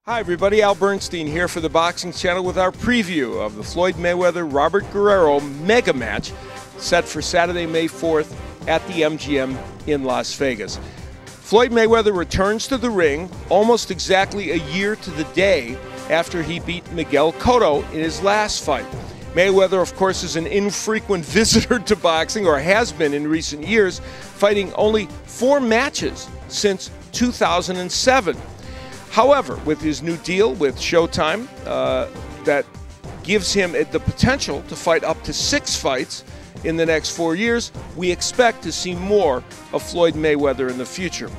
Hi everybody, Al Bernstein here for the Boxing Channel with our preview of the Floyd Mayweather-Robert Guerrero mega match set for Saturday, May 4th at the MGM in Las Vegas. Floyd Mayweather returns to the ring almost exactly a year to the day after he beat Miguel Cotto in his last fight. Mayweather, of course, is an infrequent visitor to boxing, or has been in recent years, fighting only 4 matches since 2007. However, with his new deal with Showtime, that gives him the potential to fight up to 6 fights in the next 4 years, we expect to see more of Floyd Mayweather in the future.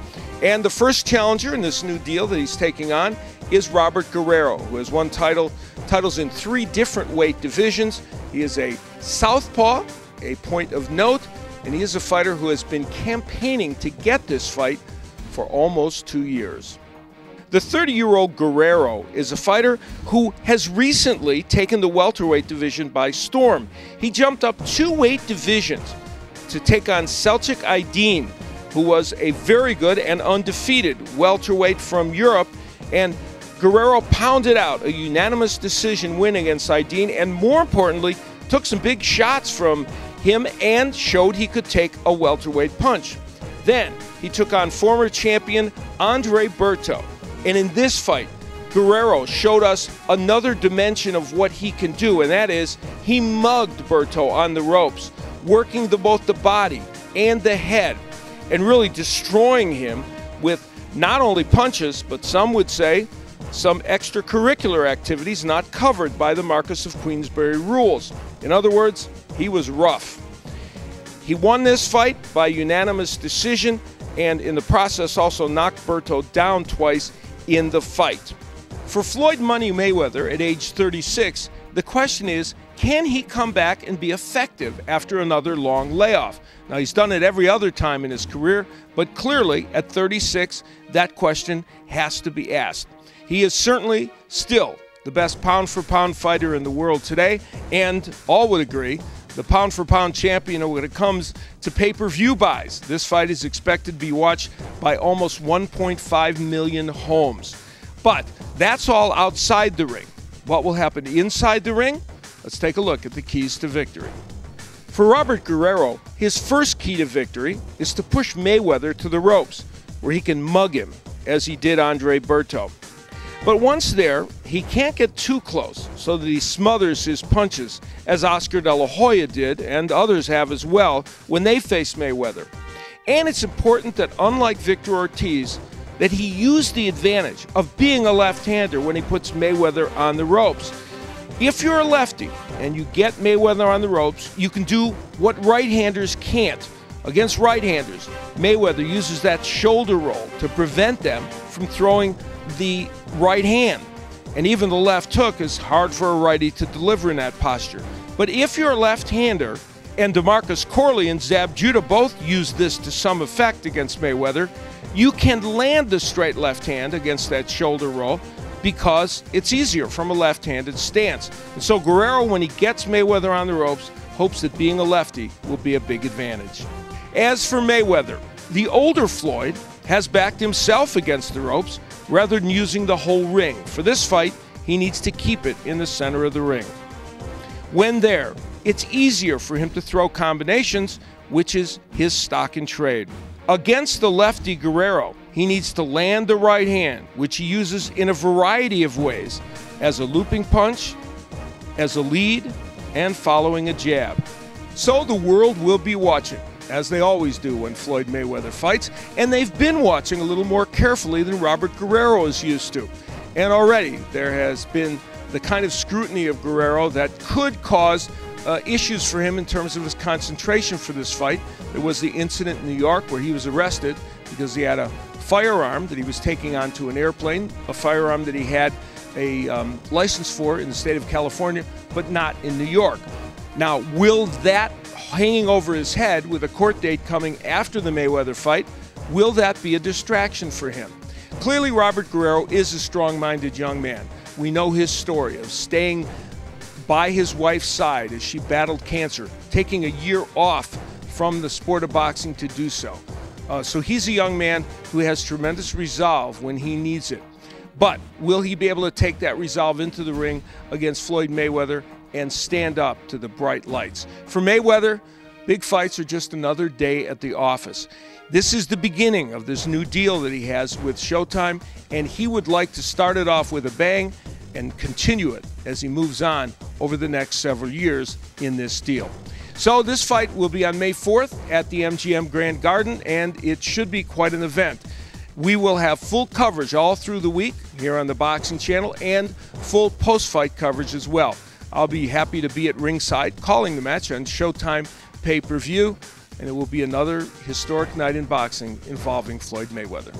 And the first challenger in this new deal that he's taking on is Robert Guerrero, who has won titles in 3 different weight divisions. He is a southpaw, a point of note, and he is a fighter who has been campaigning to get this fight for almost 2 years. The 30-year-old Guerrero is a fighter who has recently taken the welterweight division by storm. He jumped up 2 weight divisions to take on Selçuk Aydin, who was a very good and undefeated welterweight from Europe, and Guerrero pounded out a unanimous decision win against Aydin, and more importantly, took some big shots from him and showed he could take a welterweight punch. Then he took on former champion Andre Berto. And in this fight, Guerrero showed us another dimension of what he can do, and that is he mugged Berto on the ropes, working both the body and the head, and really destroying him with not only punches, but some would say some extracurricular activities not covered by the Marquess of Queensberry rules. In other words, he was rough. He won this fight by unanimous decision, and in the process also knocked Berto down twice in the fight. For Floyd Money Mayweather at age 36, the question is, can he come back and be effective after another long layoff? Now, he's done it every other time in his career, but clearly at 36, that question has to be asked. He is certainly still the best pound-for-pound fighter in the world today, and all would agree, the pound-for-pound champion when it comes to pay-per-view buys. This fight is expected to be watched by almost 1.5 million homes. But that's all outside the ring. What will happen inside the ring? Let's take a look at the keys to victory. For Robert Guerrero, his first key to victory is to push Mayweather to the ropes, where he can mug him, as he did Andre Berto. But once there, he can't get too close so that he smothers his punches, as Oscar De La Hoya did, and others have as well, when they faced Mayweather. And it's important that, unlike Victor Ortiz, that he used the advantage of being a left-hander when he puts Mayweather on the ropes. If you're a lefty and you get Mayweather on the ropes, you can do what right-handers can't. Against right-handers, Mayweather uses that shoulder roll to prevent them from throwing the right hand. And even the left hook is hard for a righty to deliver in that posture. But if you're a left-hander, and DeMarcus Corley and Zab Judah both use this to some effect against Mayweather, you can land the straight left hand against that shoulder roll because it's easier from a left-handed stance. And so Guerrero, when he gets Mayweather on the ropes, hopes that being a lefty will be a big advantage. As for Mayweather, the older Floyd has backed himself against the ropes rather than using the whole ring. For this fight, he needs to keep it in the center of the ring. When there, it's easier for him to throw combinations, which is his stock in trade. Against the lefty Guerrero, he needs to land the right hand, which he uses in a variety of ways, as a looping punch, as a lead, and following a jab. So the world will be watching, as they always do when Floyd Mayweather fights, and they've been watching a little more carefully than Robert Guerrero is used to. And already there has been the kind of scrutiny of Guerrero that could cause issues for him in terms of his concentration for this fight. There was the incident in New York where he was arrested because he had a firearm that he was taking onto an airplane, a firearm that he had a license for in the state of California, but not in New York. Now, will that hanging over his head with a court date coming after the Mayweather fight, will that be a distraction for him? Clearly, Robert Guerrero is a strong-minded young man. We know his story of staying by his wife's side as she battled cancer, taking a year off from the sport of boxing to do so. So he's a young man who has tremendous resolve when he needs it. But will he be able to take that resolve into the ring against Floyd Mayweather and stand up to the bright lights? For Mayweather, big fights are just another day at the office. This is the beginning of this new deal that he has with Showtime, and he would like to start it off with a bang and continue it as he moves on over the next several years in this deal. So this fight will be on May 4th at the MGM Grand Garden, and it should be quite an event. We will have full coverage all through the week here on the Boxing Channel and full post-fight coverage as well. I'll be happy to be at ringside calling the match on Showtime pay-per-view, and it will be another historic night in boxing involving Floyd Mayweather.